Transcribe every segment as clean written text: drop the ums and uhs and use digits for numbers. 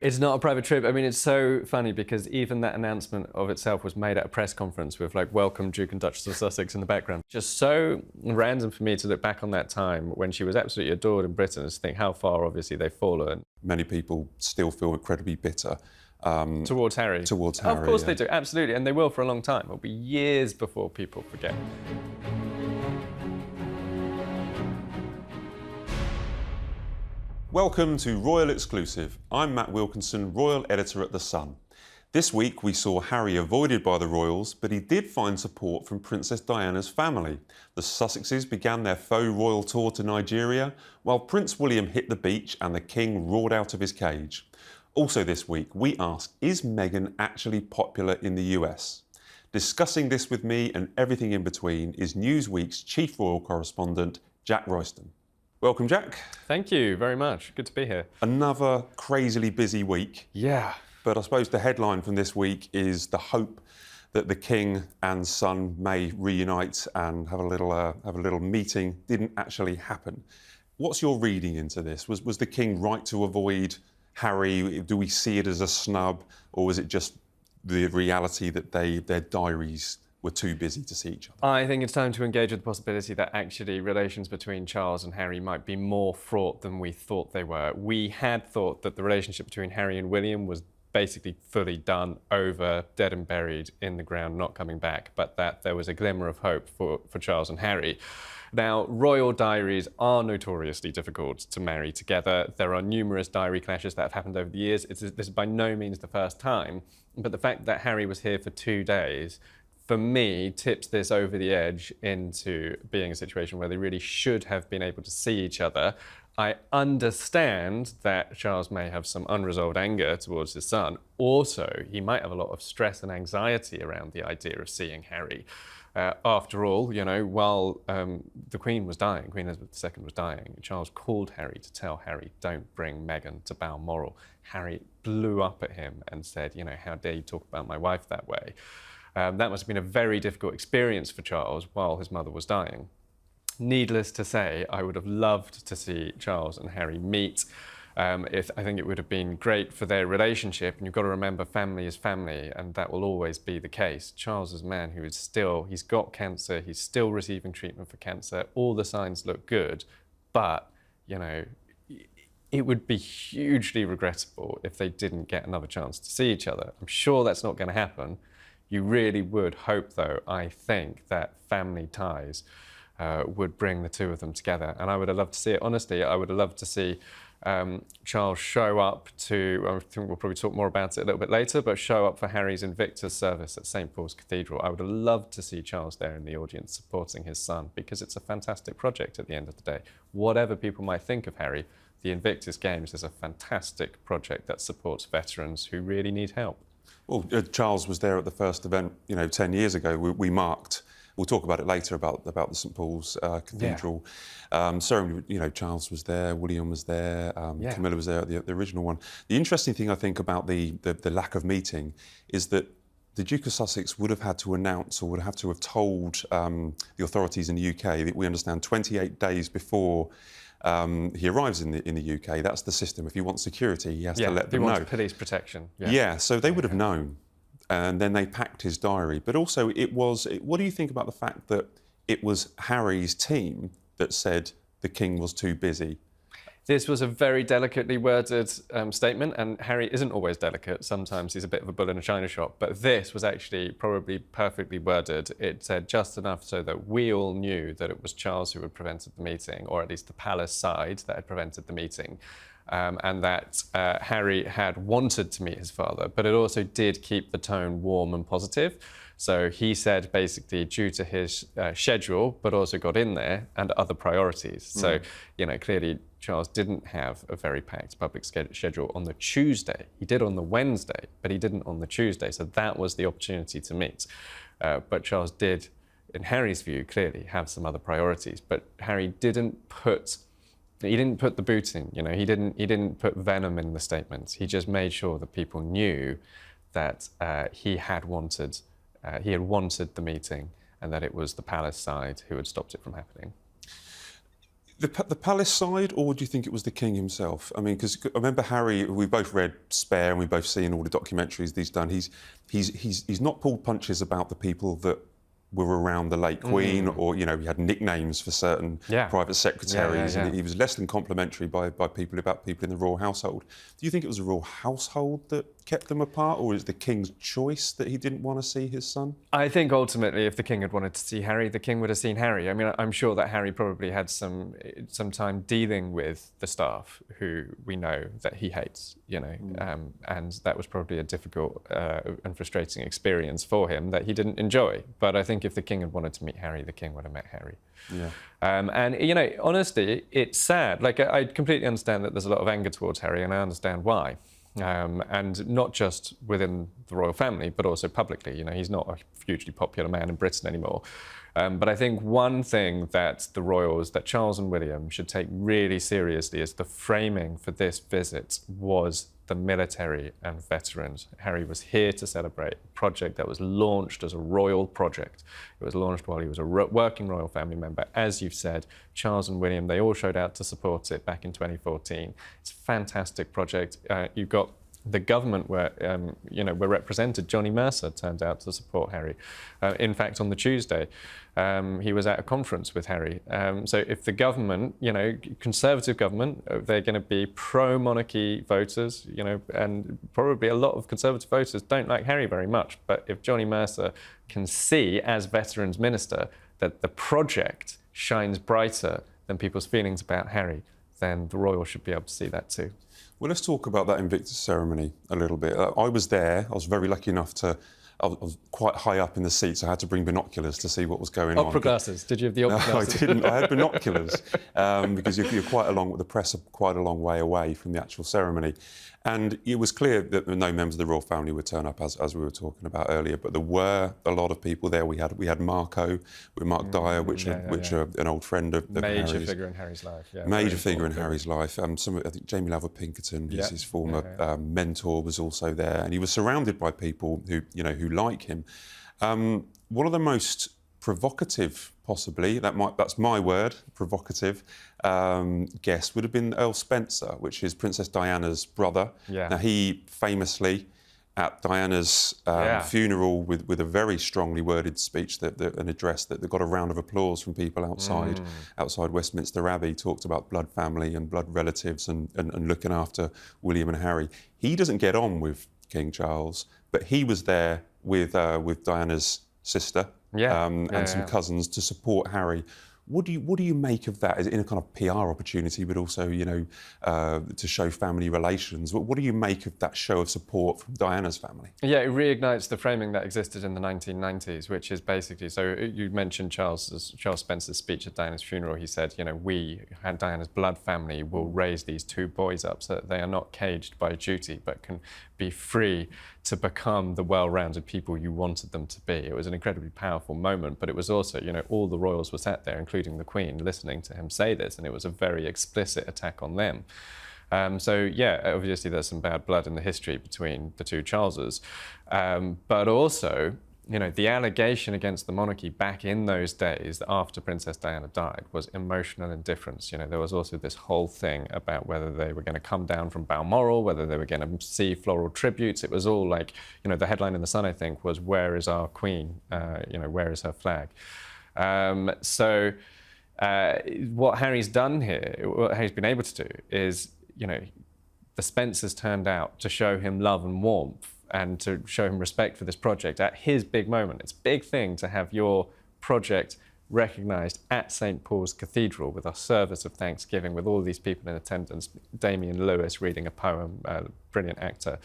It's not a private trip. I mean, it's so funny because even that announcement of itself was made at a press conference with, like, welcome Duke and Duchess of Sussex in the background. Just so random for me to look back on that time when she was absolutely adored in Britain and to think how far, obviously, they've fallen. Many people still feel incredibly bitter. Towards Harry. Towards Harry, Of course yeah. they do, absolutely, and they will for a long time. It'll be years before people forget. Welcome to Royal Exclusive. I'm Matt Wilkinson, Royal Editor at The Sun. This week we saw Harry avoided by the royals, but he did find support from Princess Diana's family. The Sussexes began their faux royal tour to Nigeria, while Prince William hit the beach and the King roared out of his cage. Also this week, we ask, is Meghan actually popular in the US? Discussing this with me and everything in between is Newsweek's Chief Royal Correspondent, Jack Royston. Welcome, Jack. Thank you very much. Good to be here. Another crazily busy week. Yeah. But I suppose the headline from this week is the hope that the King and son may reunite and have a little meeting. Didn't actually happen. What's your reading into this? Was the King right to avoid Harry? Do we see it as a snub, or was it just the reality that their diaries were too busy to see each other? I think it's time to engage with the possibility that actually relations between Charles and Harry might be more fraught than we thought they were. We had thought that the relationship between Harry and William was basically fully done, over, dead and buried in the ground, not coming back, but that there was a glimmer of hope for Charles and Harry. Now, royal diaries are notoriously difficult to marry together. There are numerous diary clashes that have happened over the years. This is by no means the first time, but the fact that Harry was here for 2 days, for me, tips this over the edge into being a situation where they really should have been able to see each other. I understand that Charles may have some unresolved anger towards his son. Also, he might have a lot of stress and anxiety around the idea of seeing Harry. After all, you know, while the Queen was dying, Queen Elizabeth II was dying, Charles called Harry to tell Harry, don't bring Meghan to Balmoral. Harry blew up at him and said, you know, how dare you talk about my wife that way? That must have been a very difficult experience for Charles while his mother was dying. Needless to say, I would have loved to see Charles and Harry meet. I think it would have been great for their relationship, and you've got to remember family is family, and that will always be the case. Charles is a man who is still, he's got cancer, he's still receiving treatment for cancer, all the signs look good, but, you know, it would be hugely regrettable if they didn't get another chance to see each other. I'm sure that's not going to happen. You really would hope, though, I think, that family ties would bring the two of them together. And I would have loved to see it. Honestly, I would have loved to see Charles show up to, I think we'll probably talk more about it a little bit later, but show up for Harry's Invictus service at St. Paul's Cathedral. I would have loved to see Charles there in the audience supporting his son, because it's a fantastic project at the end of the day. Whatever people might think of Harry, the Invictus Games is a fantastic project that supports veterans who really need help. Well, Charles was there at the first event, 10 years ago. We marked. We'll talk about it later about the St Paul's Cathedral ceremony. Charles was there, William was there, Camilla was there at the original one. The interesting thing I think about the lack of meeting is that the Duke of Sussex would have had to announce, or would have to have told the authorities in the UK that we understand 28 days before he arrives in the UK. That's the system. If he wants security, he has to let them know. He wants police protection. Yeah, so they would have known. And then they packed his diary. But also, what do you think about the fact that it was Harry's team that said the King was too busy? This was a very delicately worded statement, and Harry isn't always delicate. Sometimes he's a bit of a bull in a china shop, but this was actually probably perfectly worded. It said just enough so that we all knew that it was Charles who had prevented the meeting, or at least the palace side that had prevented the meeting. And that Harry had wanted to meet his father, but it also did keep the tone warm and positive. So he said, basically, due to his schedule, but also got in there, and other priorities. So, clearly Charles didn't have a very packed public schedule on the Tuesday. He did on the Wednesday, but he didn't on the Tuesday. So that was the opportunity to meet. But Charles did, in Harry's view, clearly have some other priorities. But Harry didn't put the boot in, he didn't put venom in the statements. He just made sure that people knew that he had wanted the meeting, and that it was the palace side who had stopped it from happening. The palace side, or do you think it was the king himself? I mean, because I remember Harry. We both read Spare, and we've both seen all the documentaries he's done. He's not pulled punches about the people that were around the late Queen, or he had nicknames for certain private secretaries, and he was less than complimentary about people in the royal household. Do you think it was the royal household that kept them apart, or is it the king's choice that he didn't want to see his son? I think ultimately, if the king had wanted to see Harry, the king would have seen Harry. I mean, I'm sure that Harry probably had some time dealing with the staff who we know that he hates, and that was probably a difficult and frustrating experience for him that he didn't enjoy. But I think if the king had wanted to meet Harry, the king would have met Harry. Yeah. And honestly, it's sad. Like, I completely understand that there's a lot of anger towards Harry, and I understand why. And not just within the royal family, but also publicly. He's not a hugely popular man in Britain anymore. But I think one thing that the royals, that Charles and William, should take really seriously is the framing for this visit was the military and veterans. Harry was here to celebrate a project that was launched as a royal project. It was launched while he was a working royal family member. As you've said, Charles and William, they all showed out to support it back in 2014. It's a fantastic project. You've got the government were represented. Johnny Mercer turned out to support Harry. In fact, on the Tuesday, he was at a conference with Harry. So if the government, Conservative government, they're going to be pro-monarchy voters, and probably a lot of Conservative voters don't like Harry very much. But if Johnny Mercer can see, as Veterans Minister, that the project shines brighter than people's feelings about Harry, then the royals should be able to see that too. Well, let's talk about that Invictus ceremony a little bit. I was there. I was very lucky enough I was quite high up in the seats. I had to bring binoculars to see what was going on. Opera glasses. Did you have the opera glasses? No, I didn't. I had binoculars because you're quite along with the press, are quite a long way away from the actual ceremony. And it was clear that no members of the royal family would turn up, as we were talking about earlier. But there were a lot of people there. We had Mark Dyer, which are an old friend of Major Harry's. Figure in Harry's life. Yeah, major figure in Harry's life. I think Jamie Lava Pinkerton, his former mentor, was also there, and he was surrounded by people who like him. One of the most provocative, possibly, that's my word, provocative, guest would have been Earl Spencer, which is Princess Diana's brother. Yeah. Now, he famously, at Diana's funeral, with a very strongly worded speech, an address that got a round of applause from people outside Westminster Abbey, talked about blood family and blood relatives and looking after William and Harry. He doesn't get on with King Charles, but he was there with Diana's sister and some cousins to support Harry. What do you make of that? Is it in a kind of PR opportunity, but also to show family relations? What do you make of that show of support from Diana's family? Yeah, it reignites the framing that existed in the 1990s, which is basically, so you mentioned Charles Spencer's speech at Diana's funeral. He said, we, Diana's blood family, will raise these two boys up so that they are not caged by duty, but can be free to become the well-rounded people you wanted them to be. It was an incredibly powerful moment, but it was also, all the royals were sat there, including the Queen, listening to him say this, and it was a very explicit attack on them. Obviously there's some bad blood in the history between the two Charleses, but also, the allegation against the monarchy back in those days after Princess Diana died was emotional indifference. There was also this whole thing about whether they were going to come down from Balmoral, whether they were going to see floral tributes. It was all like, the headline in The Sun, I think, was, "Where is our Queen? Where is her flag?" What Harry's done here, what Harry's been able to do is, the Spencers turned out to show him love and warmth and to show him respect for this project at his big moment. It's a big thing to have your project recognised at St Paul's Cathedral with a service of thanksgiving with all these people in attendance, Damian Lewis reading a poem, brilliant actor.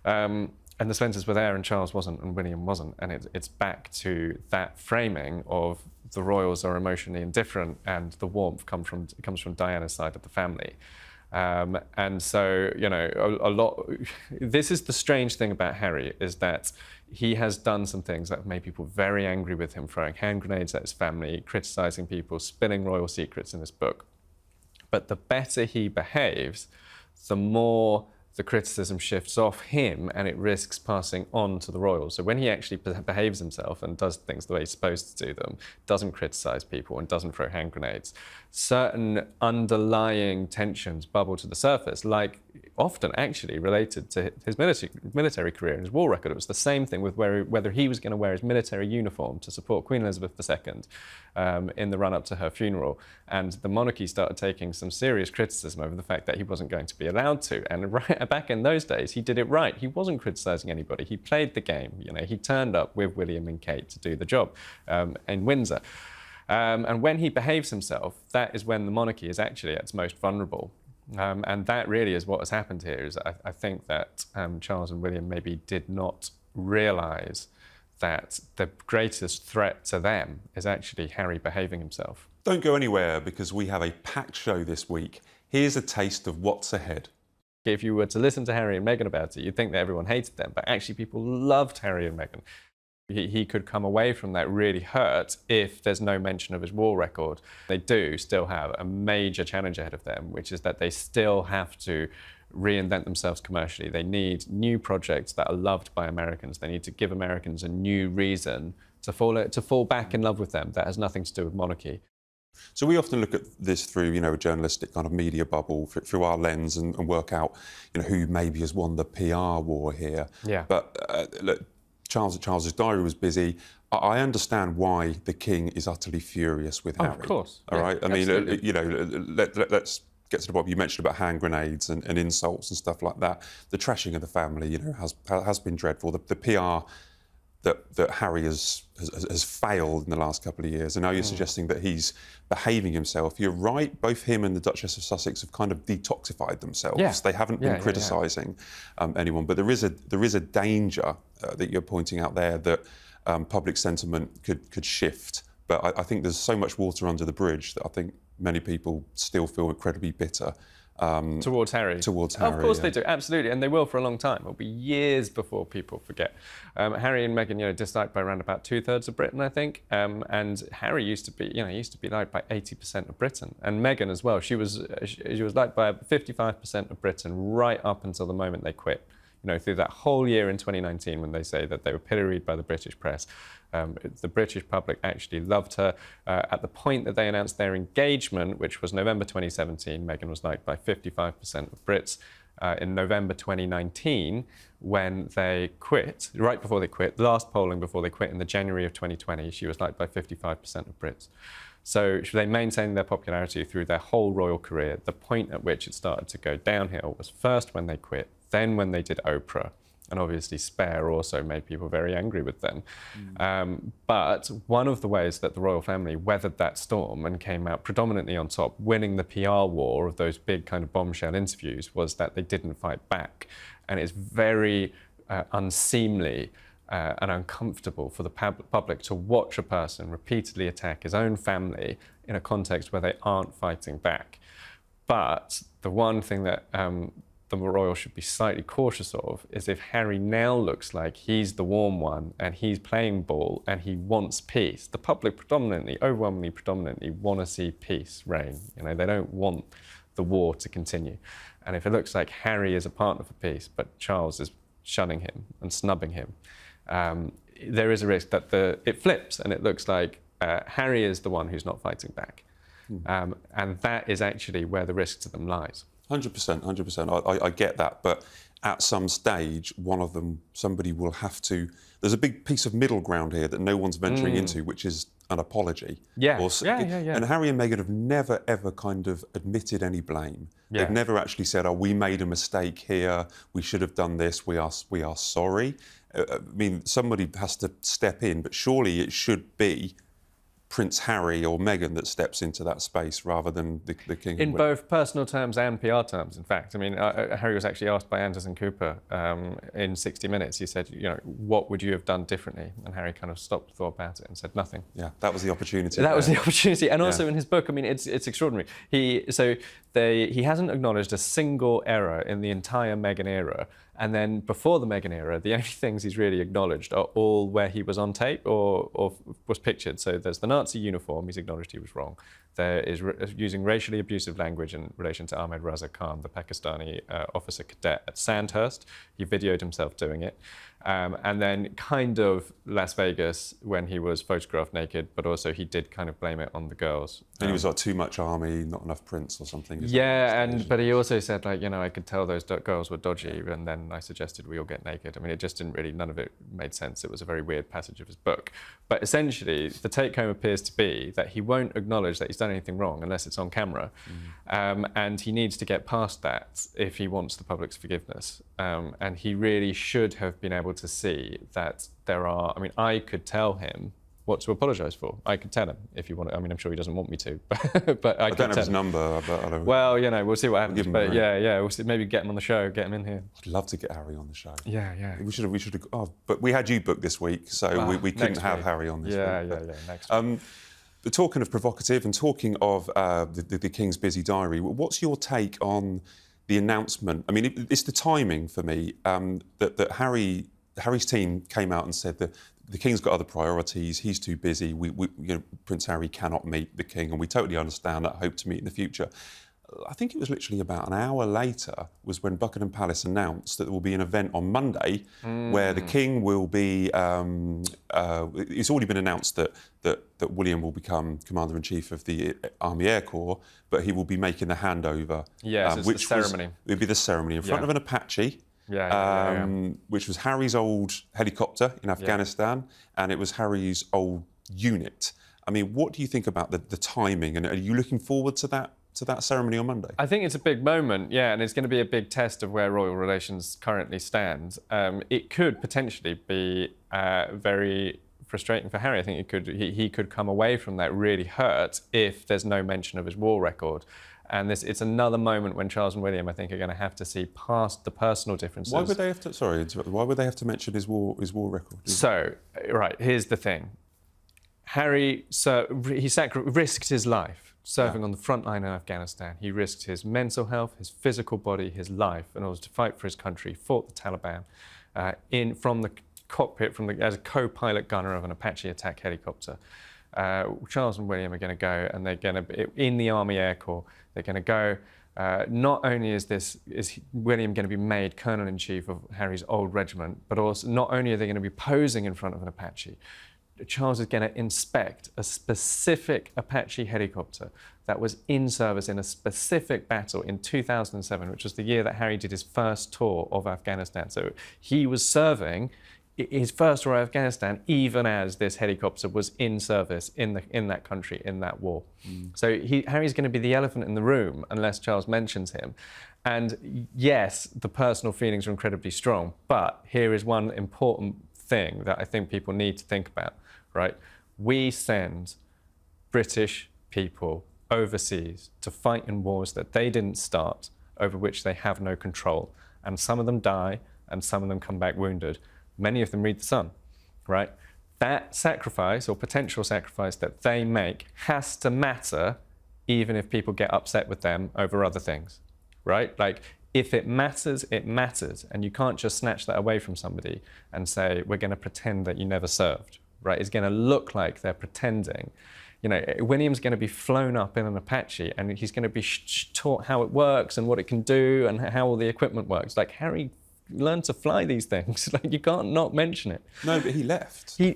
And the Spencers were there and Charles wasn't and William wasn't. And it's back to that framing of the royals are emotionally indifferent and the warmth comes from Diana's side of the family. This is the strange thing about Harry, is that he has done some things that have made people very angry with him, throwing hand grenades at his family, criticising people, spilling royal secrets in this book. But the better he behaves, the more the criticism shifts off him and it risks passing on to the royals. So when he actually behaves himself and does things the way he's supposed to do them, doesn't criticise people and doesn't throw hand grenades, certain underlying tensions bubble to the surface, like often actually related to his military career and his war record. It was the same thing with whether he was going to wear his military uniform to support Queen Elizabeth II in the run-up to her funeral. And the monarchy started taking some serious criticism over the fact that he wasn't going to be allowed to. And right back in those days, he did it right. He wasn't criticising anybody. He played the game. You know, he turned up with William and Kate to do the job in Windsor. And when he behaves himself, that is when the monarchy is actually at its most vulnerable. And that really is what has happened here. Is I think that Charles and William maybe did not realise that the greatest threat to them is actually Harry behaving himself. Don't go anywhere because we have a packed show this week. Here's a taste of what's ahead. If you were to listen to Harry and Meghan about it, you'd think that everyone hated them, but actually people loved Harry and Meghan. He could come away from that really hurt if there's no mention of his war record. They do still have a major challenge ahead of them, which is that they still have to reinvent themselves commercially. They need new projects that are loved by Americans. They need to give Americans a new reason to fall back in love with them. That has nothing to do with monarchy. So we often look at this through, a journalistic kind of media bubble, through our lens, and work out, who maybe has won the PR war here. Yeah. But look, Charles's diary was busy. I understand why the king is utterly furious with Harry. Of course. All right. I mean, let's get to the bottom. You mentioned about hand grenades and insults and stuff like that. The trashing of the family, has been dreadful. The PR that Harry has failed in the last couple of years, and now you're suggesting that he's behaving himself. You're right, both him and the Duchess of Sussex have kind of detoxified themselves. Yeah. They haven't been criticising anyone, but there is a danger that you're pointing out there that public sentiment could shift. But I think there's so much water under the bridge that I think many people still feel incredibly bitter. Towards Harry. Of course they do, absolutely, and they will for a long time. It'll be years before people forget. Harry and Meghan, disliked by around about 2/3 of Britain, I think. And Harry used to be liked by 80% of Britain, and Meghan as well. She was liked by 55% of Britain right up until the moment they quit. Through that whole year in 2019, when they say that they were pilloried by the British press. The British public actually loved her. At the point that they announced their engagement, which was November 2017, Meghan was liked by 55% of Brits. In November 2019, when they quit, right before they quit, the last polling before they quit in the January of 2020, she was liked by 55% of Brits. So they maintained their popularity through their whole royal career. The point at which it started to go downhill was first when they quit, then when they did Oprah. And obviously Spare also made people very angry with them. But one of the ways that the royal family weathered that storm and came out predominantly on top, winning the PR war of those big kind of bombshell interviews, was that they didn't fight back. And it's very unseemly and uncomfortable for the public to watch a person repeatedly attack his own family in a context where they aren't fighting back. But the one thing that the royal should be slightly cautious of is if Harry now looks like he's the warm one and he's playing ball and he wants peace. The public overwhelmingly predominantly want to see peace reign. They don't want the war to continue. And if it looks like Harry is a partner for peace, but Charles is shunning him and snubbing him, there is a risk that it flips and it looks like Harry is the one who's not fighting back. And that is actually where the risk to them lies. 100%. I get that, but at some stage, somebody will have to. There's a big piece of middle ground here that no one's venturing into, which is an apology. Yeah. And Harry and Meghan have never ever kind of admitted any blame. Yeah. They've never actually said, "Oh, we made a mistake here. We should have done this. We are sorry." I mean, somebody has to step in, but surely it should be Prince Harry or Meghan that steps into that space rather than the King. In both personal terms and PR terms, in fact. I mean, Harry was actually asked by Anderson Cooper in 60 Minutes. He said, what would you have done differently? And Harry kind of stopped, thought about it and said nothing. Yeah, that was the opportunity. That was the opportunity. And also in his book, I mean, it's extraordinary. He hasn't acknowledged a single error in the entire Meghan era. And then before the Meghan era, the only things he's really acknowledged are all where he was on tape or was pictured. So there's the Nazi uniform, he's acknowledged he was wrong. There is using racially abusive language in relation to Ahmed Raza Khan, the Pakistani officer cadet at Sandhurst. He videoed himself doing it. And then kind of Las Vegas when he was photographed naked, but also he did kind of blame it on the girls. And he was like, too much army, not enough prints or something. But he also said, like, I could tell those girls were dodgy, and then I suggested we all get naked. I mean, it just didn't really, none of it made sense. It was a very weird passage of his book. But essentially, the take-home appears to be that he won't acknowledge that he's done anything wrong unless it's on camera. And he needs to get past that if he wants the public's forgiveness. And he really should have been able to see that there are, I could tell him what to apologise for. I could tell him if you want to. I'm sure he doesn't want me to, but I don't have his number. But I don't. Well, we'll see what happens. But we'll see, maybe get him on the show, get him in here. I'd love to get Harry on the show. Yeah. We should have. Oh, but we had you booked this week, so we couldn't have Harry on this week. Yeah. Next week. But talking of provocative and talking of the King's busy diary, what's your take on the announcement? I mean, it's the timing for me that Harry's team came out and said that the King's got other priorities, he's too busy, Prince Harry cannot meet the King, and we totally understand that, hope to meet in the future. I think it was literally about an hour later was when Buckingham Palace announced that there will be an event on Monday where the King will be... it's already been announced that William will become Commander-in-Chief of the Army Air Corps, but he will be making the handover. Yes, it's the ceremony. It would be the ceremony in front of an Apache. Which was Harry's old helicopter in Afghanistan, and it was Harry's old unit. I mean, what do you think about the timing, and are you looking forward to that ceremony on Monday? I think it's a big moment, and it's going to be a big test of where royal relations currently stand. It could potentially be very frustrating for Harry. I think he could come away from that really hurt if there's no mention of his war record. And it's another moment when Charles and William, I think, are going to have to see past the personal differences. Why would they have to? Why would they have to mention his war record? So, right, here's the thing. Harry, he risked his life serving on the front line in Afghanistan. He risked his mental health, his physical body, his life in order to fight for his country. Fought the Taliban from the cockpit, as a co-pilot gunner of an Apache attack helicopter. Charles and William are going to go, and they're going to be in the Army Air Corps. They're going to go. Not only is William going to be made Colonel-in-Chief of Harry's old regiment, but also not only are they going to be posing in front of an Apache, Charles is going to inspect a specific Apache helicopter that was in service in a specific battle in 2007, which was the year that Harry did his first tour of Afghanistan. So he was serving his first tour of Afghanistan, even as this helicopter was in service in that country, in that war. So Harry's going to be the elephant in the room unless Charles mentions him. And yes, the personal feelings are incredibly strong, but here is one important thing that I think people need to think about, right? We send British people overseas to fight in wars that they didn't start, over which they have no control. And some of them die, and some of them come back wounded. Many of them read The Sun, right? That sacrifice or potential sacrifice that they make has to matter, even if people get upset with them over other things, right? Like, if it matters, it matters. And you can't just snatch that away from somebody and say, we're going to pretend that you never served, right? It's going to look like they're pretending. William's going to be flown up in an Apache, and he's going to be taught how it works and what it can do and how all the equipment works. Like, Harry learn to fly these things. Like, you can't not mention it. No, but he left. He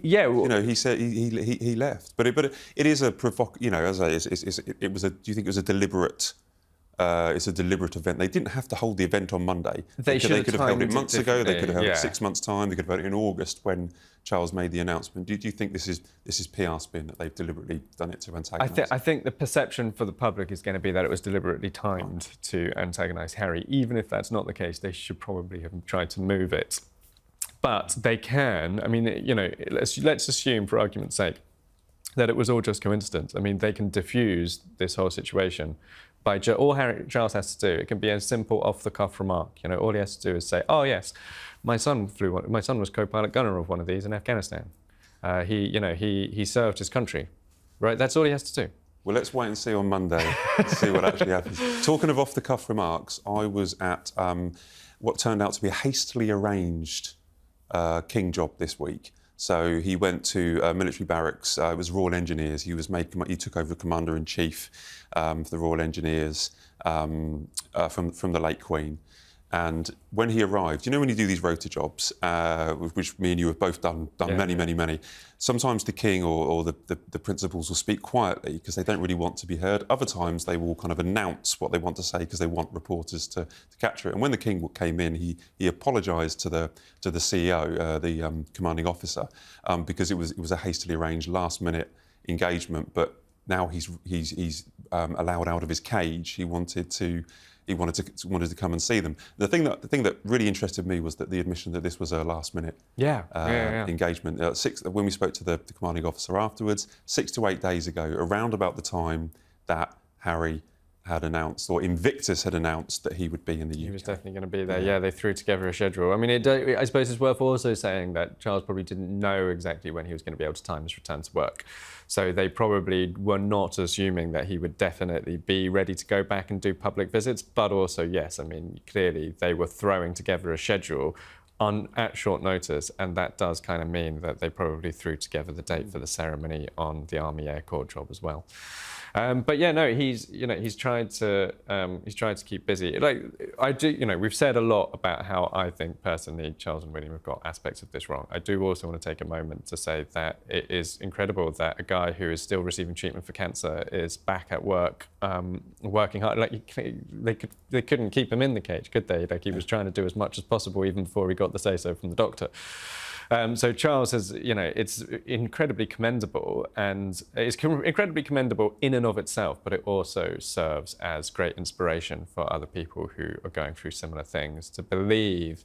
said he left. But it is a provocative. It was a. Do you think it was a deliberate? It's a deliberate event. They didn't have to hold the event on Monday. They could have held it months ago. They could have held it 6 months' time. They could have held it in August when Charles made the announcement. Do you think this is PR spin, that they've deliberately done it to antagonise? I think the perception for the public is going to be that it was deliberately timed to antagonise Harry. Even if that's not the case, they should probably have tried to move it. But they can. I mean, let's assume, for argument's sake, that it was all just coincidence. I mean, they can diffuse this whole situation by all Charles has to do. It can be a simple off-the-cuff remark. All he has to do is say, "Oh yes, my son was co-pilot gunner of one of these in Afghanistan. He served his country," right? That's all he has to do. Well, let's wait and see on Monday to see what actually happens. Talking of off-the-cuff remarks, I was at what turned out to be a hastily arranged King job this week. So he went to military barracks. It was Royal Engineers. He took over Commander-in-Chief for the Royal Engineers from the late Queen. And when he arrived, you know when you do these rota jobs, which me and you have both done many, sometimes the king or the principals will speak quietly because they don't really want to be heard. Other times they will kind of announce what they want to say because they want reporters to capture it. And when the king came in, he apologised to the CEO, the commanding officer, because it was a hastily arranged last-minute engagement. But now he's allowed out of his cage. He wanted to come and see them. The thing that really interested me was that the admission that this was a last-minute engagement. When we spoke to the commanding officer afterwards, 6 to 8 days ago, around about the time that Harry had announced, or Invictus had announced, that he would be in the UK. He was definitely going to be there. Yeah, they threw together a schedule. I mean, I suppose it's worth also saying that Charles probably didn't know exactly when he was going to be able to time his return to work. So they probably were not assuming that he would definitely be ready to go back and do public visits. But also, yes, I mean, clearly they were throwing together a schedule at short notice, and that does kind of mean that they probably threw together the date for the ceremony on the Army Air Corps job as well. But yeah, no, he's tried to keep busy. Like I do, we've said a lot about how I think personally Charles and William have got aspects of this wrong. I do also want to take a moment to say that it is incredible that a guy who is still receiving treatment for cancer is back at work, working hard. Like they couldn't keep him in the cage, could they? Like he was trying to do as much as possible even before he got the say-so from the doctor. So Charles has, it's incredibly commendable, and it's incredibly commendable in and of itself, but it also serves as great inspiration for other people who are going through similar things to believe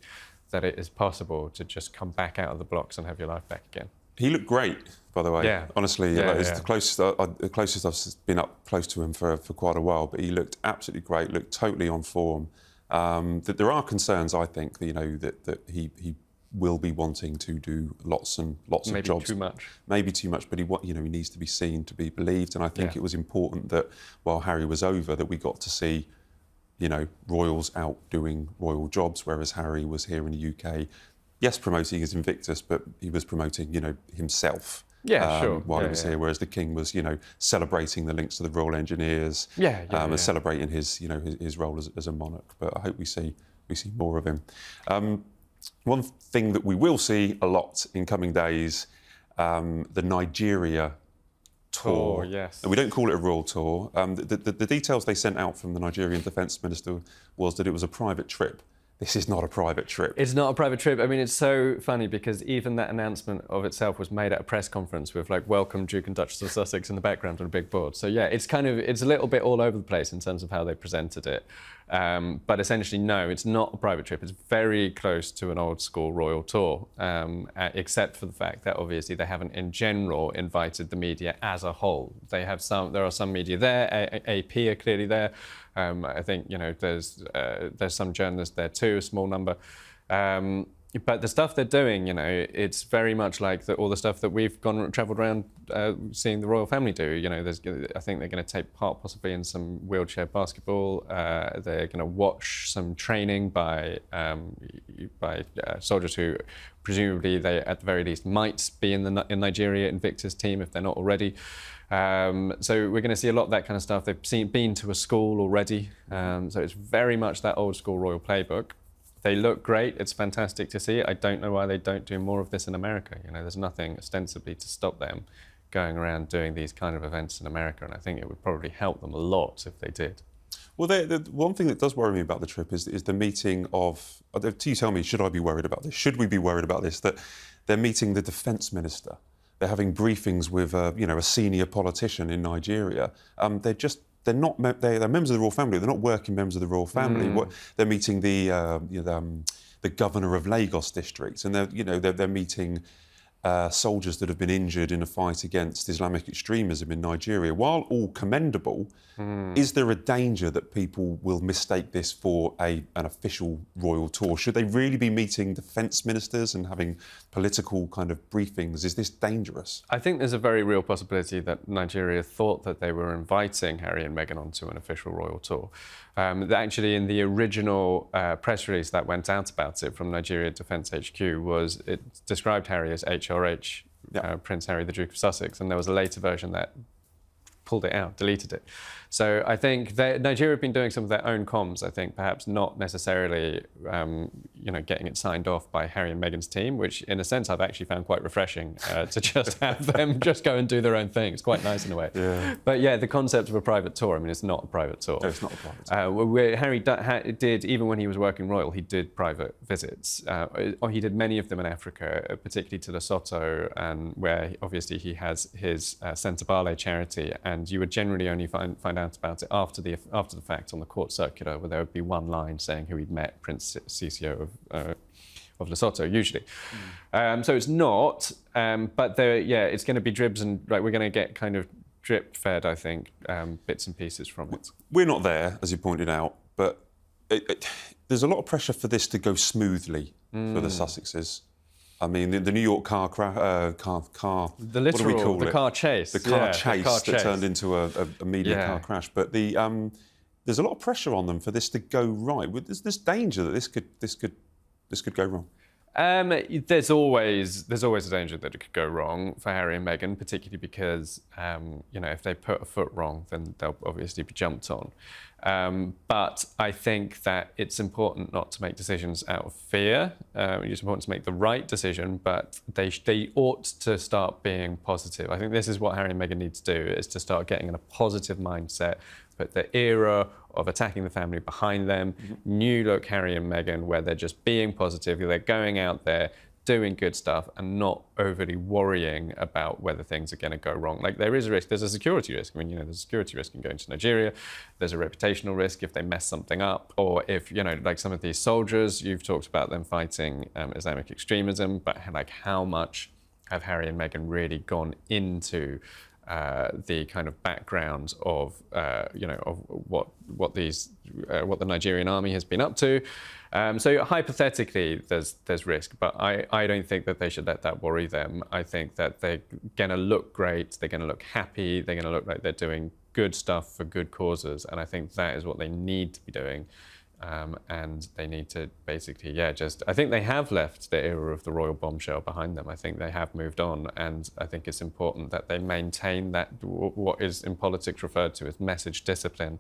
that it is possible to just come back out of the blocks and have your life back again. He looked great, by the way. Yeah. Honestly, it's the closest I've been up close to him for quite a while, but he looked absolutely great, looked totally on form. That there are concerns, I think, that he will be wanting to do lots of jobs. Maybe too much. Maybe too much, but he needs to be seen, to be believed. And I think it was important that while Harry was over, that we got to see, royals out doing royal jobs, whereas Harry was here in the UK. Yes, promoting his Invictus, but he was promoting, himself. While he was here, whereas the king was, celebrating the links to the Royal Engineers, and celebrating his, his role as a monarch. But I hope we see more of him. One thing that we will see a lot in coming days, the Nigeria tour. Yes. And we don't call it a royal tour. The details they sent out from the Nigerian Defence Minister was that it was a private trip. This is not a private trip. It's not a private trip. I mean, it's so funny because even that announcement of itself was made at a press conference with welcome Duke and Duchess of Sussex in the background on a big board. So yeah, it's a little bit all over the place in terms of how they presented it. But essentially, no, it's not a private trip. It's very close to an old school royal tour, except for the fact that obviously they haven't in general invited the media as a whole. There are some media there, AP are clearly there. I think, there's some journalists there too, a small number. But the stuff they're doing, it's very much like all the stuff that we've travelled around seeing the royal family do. I think they're going to take part possibly in some wheelchair basketball. They're going to watch some training by soldiers who presumably they, at the very least, might be in the Nigeria Invictus team if they're not already. So we're going to see a lot of that kind of stuff. They've been to a school already. So it's very much that old school royal playbook. They look great. It's fantastic to see it. I don't know why they don't do more of this in America. There's nothing ostensibly to stop them going around doing these kind of events in America, and I think it would probably help them a lot if they did. Well, the one thing that does worry me about the trip is the meeting of... You tell me, should I be worried about this? Should we be worried about this? That they're meeting the defence minister. They're having briefings with a senior politician in Nigeria. They're members of the royal family. They're not working members of the royal family. They're meeting the governor of Lagos district, and they're meeting soldiers that have been injured in a fight against Islamic extremism in Nigeria. While all commendable, is there a danger that people will mistake this for an official royal tour? Should they really be meeting defence ministers and having political kind of briefings? Is this dangerous? I think there's a very real possibility that Nigeria thought that they were inviting Harry and Meghan onto an official royal tour. Actually, in the original press release that went out about it from Nigeria Defence HQ, it described Harry as HRH, Prince Harry, the Duke of Sussex, and there was a later version that pulled it out, deleted it. So I think Nigeria have been doing some of their own comms, I think, perhaps not necessarily, getting it signed off by Harry and Meghan's team, which in a sense I've actually found quite refreshing to just have them just go and do their own thing. It's quite nice in a way. Yeah. But yeah, the concept of a private tour, I mean, it's not a private tour. No, it's not a private tour. Harry did, even when he was working royal, he did private visits. He did many of them in Africa, particularly to Lesotho, and where obviously he has his Sentabale charity, and you would generally only find out about it after the fact on the court circular, where there would be one line saying who he'd met, Prince Sisio of Lesotho, usually. So it's not, but it's going to be dribs and we're going to get kind of drip fed, I think, bits and pieces from it. We're not there, as you pointed out, but there's a lot of pressure for this to go smoothly for the Sussexes. I mean, the New York car the what do we call the it? car chase. The car chase that turned into a media car crash. But there's a lot of pressure on them for this to go right. There's this danger that this could go wrong. There's always a danger that it could go wrong for Harry and Meghan, particularly because if they put a foot wrong, then they'll obviously be jumped on. But I think that it's important not to make decisions out of fear. It's important to make the right decision, but they ought to start being positive. I think this is what Harry and Meghan need to do, is to start getting in a positive mindset, put the era of attacking the family behind them, new look Harry and Meghan, where they're just being positive, they're going out there, doing good stuff and not overly worrying about whether things are going to go wrong. Like, there is a risk, there's a security risk. I mean, there's a security risk in going to Nigeria, there's a reputational risk if they mess something up, or if, like some of these soldiers, you've talked about them fighting Islamic extremism, but like how much have Harry and Meghan really gone into the kind of background of what the Nigerian army has been up to. So hypothetically, there's risk, but I don't think that they should let that worry them. I think that they're going to look great, they're going to look happy, they're going to look like they're doing good stuff for good causes, and I think that is what they need to be doing. And they need to basically, I think they have left the era of the royal bombshell behind them. I think they have moved on, and I think it's important that they maintain that, what is in politics referred to as message discipline,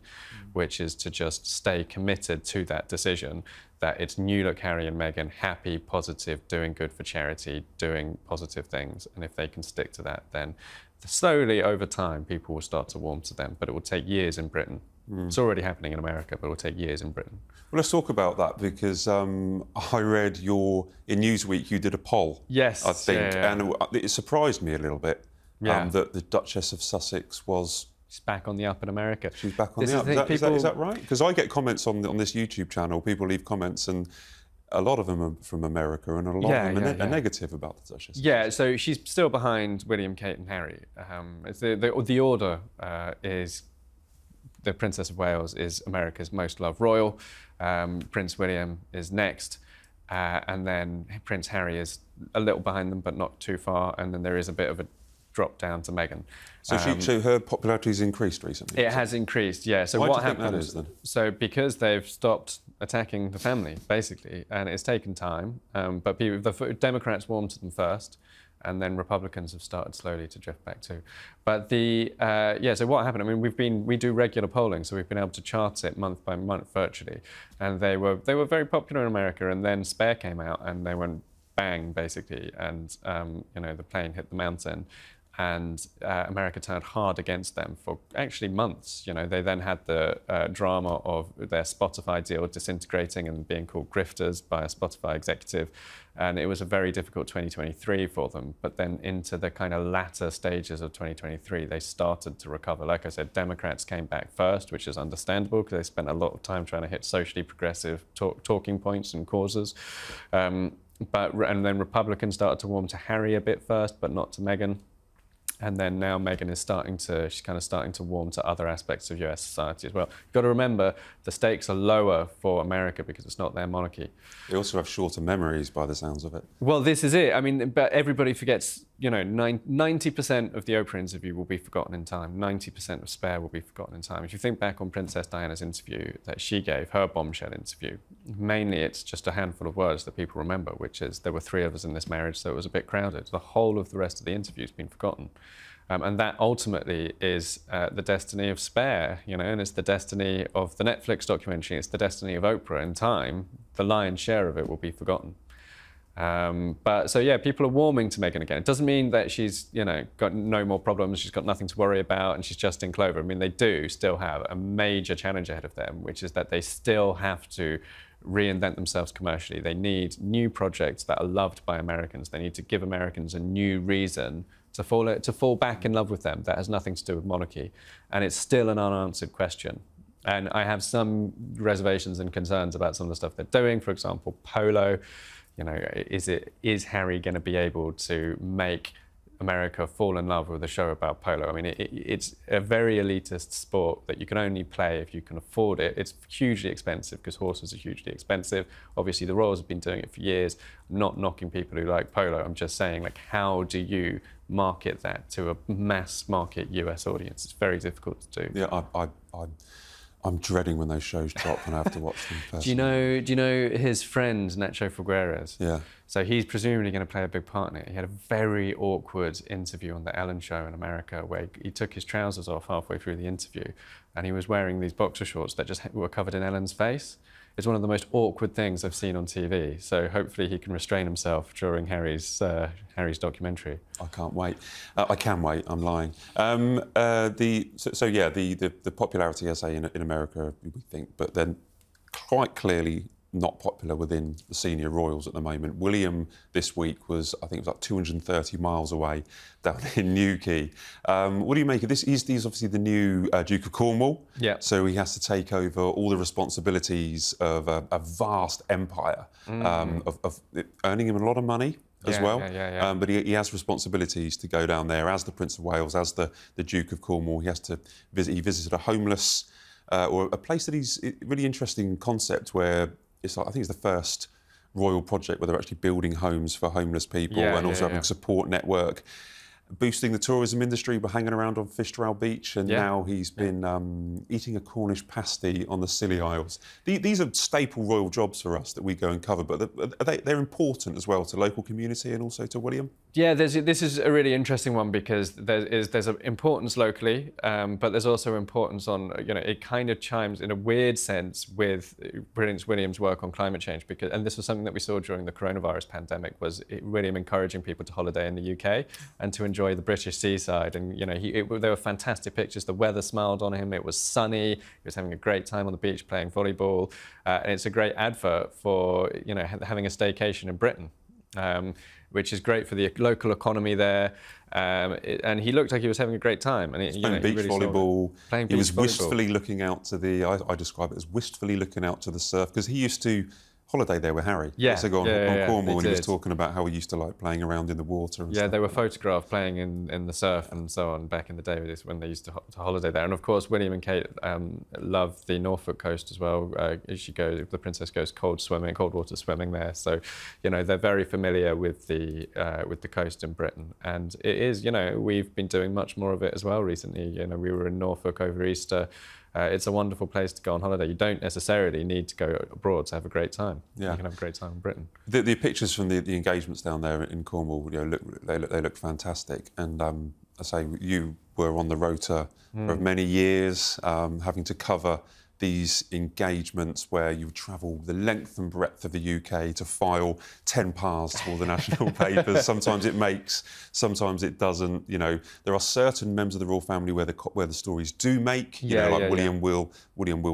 which is to just stay committed to that decision, that it's new look Harry and Meghan, happy, positive, doing good for charity, doing positive things. And if they can stick to that, then slowly over time, people will start to warm to them, but it will take years in Britain. It's already happening in America, but it will take years in Britain. Well, let's talk about that, because I read in Newsweek you did a poll. Yes, I think, and it surprised me a little bit that the Duchess of Sussex was. She's back on the up in America. She's back on the up. Is that right? Because I get comments on this YouTube channel. People leave comments, and a lot of them are from America, and a lot of them are negative about the Duchess. Yeah, so she's still behind William, Kate, and Harry. It's the order is. The Princess of Wales is America's most loved royal. Prince William is next. And then Prince Harry is a little behind them, but not too far. And then there is a bit of a drop down to Meghan. So, so her popularity has increased recently? It has increased, yeah. So why what do you think happened? That is, then? So because they've stopped attacking the family, basically, and it's taken time. But the Democrats warmed to them first, and then Republicans have started slowly to drift back too. But so what happened? I mean, we do regular polling, so we've been able to chart it month by month virtually, and they were very popular in America. And then Spare came out, and they went bang basically, and the plane hit the mountain. And America turned hard against them for actually months. They then had the drama of their Spotify deal disintegrating and being called grifters by a Spotify executive. And it was a very difficult 2023 for them. But then into the kind of latter stages of 2023, they started to recover. Like I said, Democrats came back first, which is understandable because they spent a lot of time trying to hit socially progressive talking points and causes. and then Republicans started to warm to Harry a bit first, but not to Meghan. And then now Meghan is she's kind of starting to warm to other aspects of US society as well. You've got to remember, the stakes are lower for America because it's not their monarchy. They also have shorter memories by the sounds of it. Well, this is it. I mean, but everybody forgets, 90% of the Oprah interview will be forgotten in time. 90% of Spare will be forgotten in time. If you think back on Princess Diana's interview that she gave, her bombshell interview, mainly it's just a handful of words that people remember, which is there were 3 of us in this marriage, so it was a bit crowded. The whole of the rest of the interview's been forgotten. And that ultimately is the destiny of Spare, and it's the destiny of the Netflix documentary, it's the destiny of Oprah. In time, the lion's share of it will be forgotten. People are warming to Meghan again. It doesn't mean that she's, got no more problems, she's got nothing to worry about, and she's just in clover. I mean, they do still have a major challenge ahead of them, which is that they still have to reinvent themselves commercially. They need new projects that are loved by Americans. They need to give Americans a new reason to fall back in love with them. That has nothing to do with monarchy. And it's still an unanswered question. And I have some reservations and concerns about some of the stuff they're doing. For example, polo. Is Harry going to be able to make America fall in love with a show about polo? I mean, it's a very elitist sport that you can only play if you can afford it. It's hugely expensive because horses are hugely expensive. Obviously, the Royals have been doing it for years. I'm not knocking people who like polo. I'm just saying, how do you market that to a mass market US audience? It's very difficult to do. Yeah, I'm dreading when those shows drop and I have to watch them personally. Do you know his friend Nacho Figueres? Yeah. So he's presumably going to play a big part in it. He had a very awkward interview on the Ellen Show in America where he took his trousers off halfway through the interview and he was wearing these boxer shorts that just were covered in Ellen's face. It's one of the most awkward things I've seen on TV. So hopefully he can restrain himself during Harry's documentary. I can't wait. I can wait. I'm lying. The popularity, I say, in America, we think, but then quite clearly not popular within the senior royals at the moment. William this week was, I think it was like 230 miles away down in Newquay. What do you make of this? He's obviously the new Duke of Cornwall. Yeah. So he has to take over all the responsibilities of a vast empire, of earning him a lot of money as well. But he has responsibilities to go down there as the Prince of Wales, as the Duke of Cornwall. He has to visit. He visited a homeless, or a place that he's really interesting concept where it's like, I think it's the first royal project where they're actually building homes for homeless people and also having a support network, boosting the tourism industry by hanging around on Fishtrail Beach, and now he's been eating a Cornish pasty on the Scilly Isles. These are staple royal jobs for us that we go and cover, but they're important as well to local community and also to William. Yeah, this is a really interesting one because there's an importance locally, but there's also importance on, it kind of chimes in a weird sense with Prince William's work on climate change, and this was something that we saw during the coronavirus pandemic, was William encouraging people to holiday in the UK and to enjoy the British seaside. And, there were fantastic pictures. The weather smiled on him. It was sunny. He was having a great time on the beach playing volleyball. And it's a great advert for, having a staycation in Britain. Which is great for the local economy there. And he looked like he was having a great time. And playing beach volleyball. He was wistfully looking out to I describe it as wistfully looking out to the surf, because he used to holiday there with Harry. Yeah, on Cornwall, and he was talking about how he used to like playing around in the water and stuff. They were photographed playing in the surf and so on back in the day when they used to holiday there. And of course, William and Kate love the Norfolk coast as well. The princess goes cold water swimming there. So, they're very familiar with the coast in Britain. And it is, we've been doing much more of it as well recently. We were in Norfolk over Easter. It's a wonderful place to go on holiday. You don't necessarily need to go abroad to have a great time. Yeah. You can have a great time in Britain. The pictures from the engagements down there in Cornwall, they look fantastic. And I say you were on the rota for many years, having to cover these engagements where you travel the length and breadth of the UK to file 10 paths to all the national papers. Sometimes it makes, sometimes it doesn't. There are certain members of the royal family where the stories do make. William will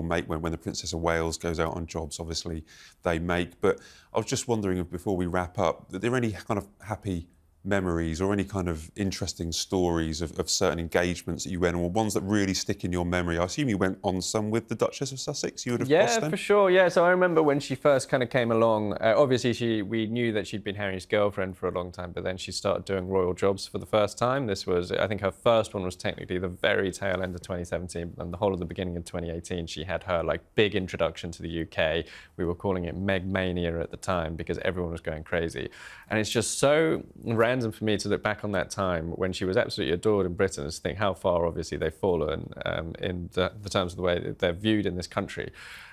make when the Princess of Wales goes out on jobs. Obviously, they make. But I was just wondering, before we wrap up, are there any kind of happy memories or any kind of interesting stories of certain engagements that you went on, or ones that really stick in your memory? I assume you went on some with the Duchess of Sussex. You would have crossed them? Yeah, for sure. Yeah, so I remember when she first kind of came along. Obviously, we knew that she'd been Harry's girlfriend for a long time, but then she started doing royal jobs for the first time. This was, I think, her first one was technically the very tail end of 2017, and the whole of the beginning of 2018. She had her like big introduction to the UK. We were calling it Meg Mania at the time because everyone was going crazy, and it's just so random for me to look back on that time when she was absolutely adored in Britain and to think how far obviously they've fallen in the terms of the way that they're viewed in this country,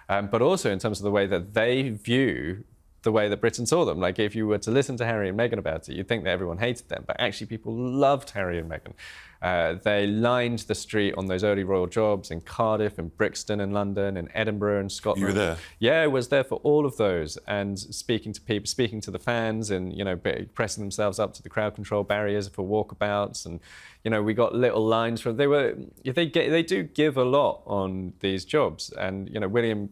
but also in terms of the way that they view the way that Britain saw them. Like if you were to listen to Harry and Meghan about it, you'd think that everyone hated them, but actually people loved Harry and Meghan. They lined the street on those early royal jobs in Cardiff and Brixton in London and Edinburgh and Scotland. You were there? Yeah, I was there for all of those and speaking to people, speaking to the fans and, you know, pressing themselves up to the crowd control barriers for walkabouts. And, you know, we got little lines from, they do give a lot on these jobs. And, you know, William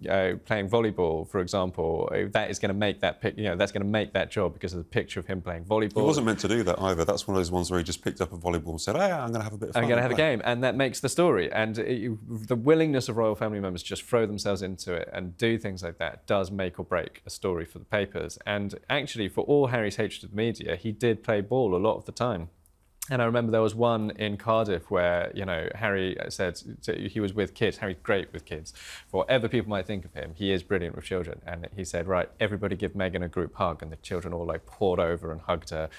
playing volleyball, for example, that is going to make that, that's going to make that job because of the picture of him playing volleyball. He wasn't meant to do that either. That's one of those ones where he just picked up a volleyball and said, hey, I'm going to have a bit of fun. I'm going to have a game, and that makes the story. And the willingness of royal family members to just throw themselves into it and do things like that does make or break a story for the papers. And actually, for all Harry's hatred of the media, he did play ball a lot of the time. And I remember there was one in Cardiff where, you know, Harry said he was with kids. Harry's great with kids. For whatever people might think of him, he is brilliant with children. And he said, right, everybody give Meghan a group hug. And the children all like poured over and hugged her.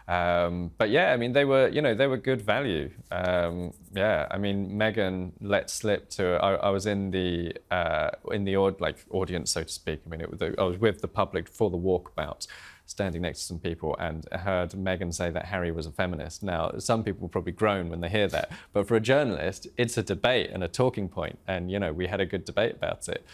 But yeah, I mean, they were good value. Yeah, I mean, Meghan let slip to. I was in the audience, so to speak. I mean, I was with the public for the walkabout, standing next to some people, and heard Meghan say that Harry was a feminist. Now, some people will probably groan when they hear that, but for a journalist, it's a debate and a talking point, and you know, we had a good debate about it.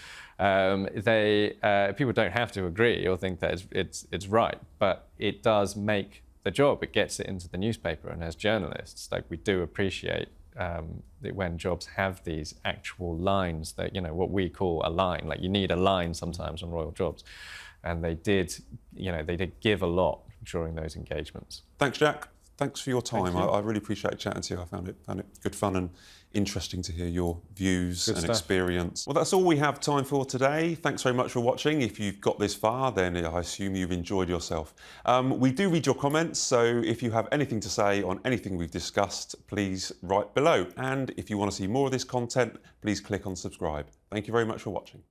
People don't have to agree or think that it's right, but it does make the job. It gets it into the newspaper, and as journalists, like, we do appreciate that when jobs have these actual lines that, you know, what we call a line. Like, you need a line sometimes on royal jobs, and they did give a lot during those engagements. Thanks, Jack. Thanks for your time. Thank you. I really appreciate chatting to you. I found it good fun and interesting to hear your views and experience. Well, that's all we have time for today. Thanks very much for watching. If you've got this far, then I assume you've enjoyed yourself. We do read your comments, so if you have anything to say on anything we've discussed, please write below. And if you want to see more of this content, please click on subscribe. Thank you very much for watching.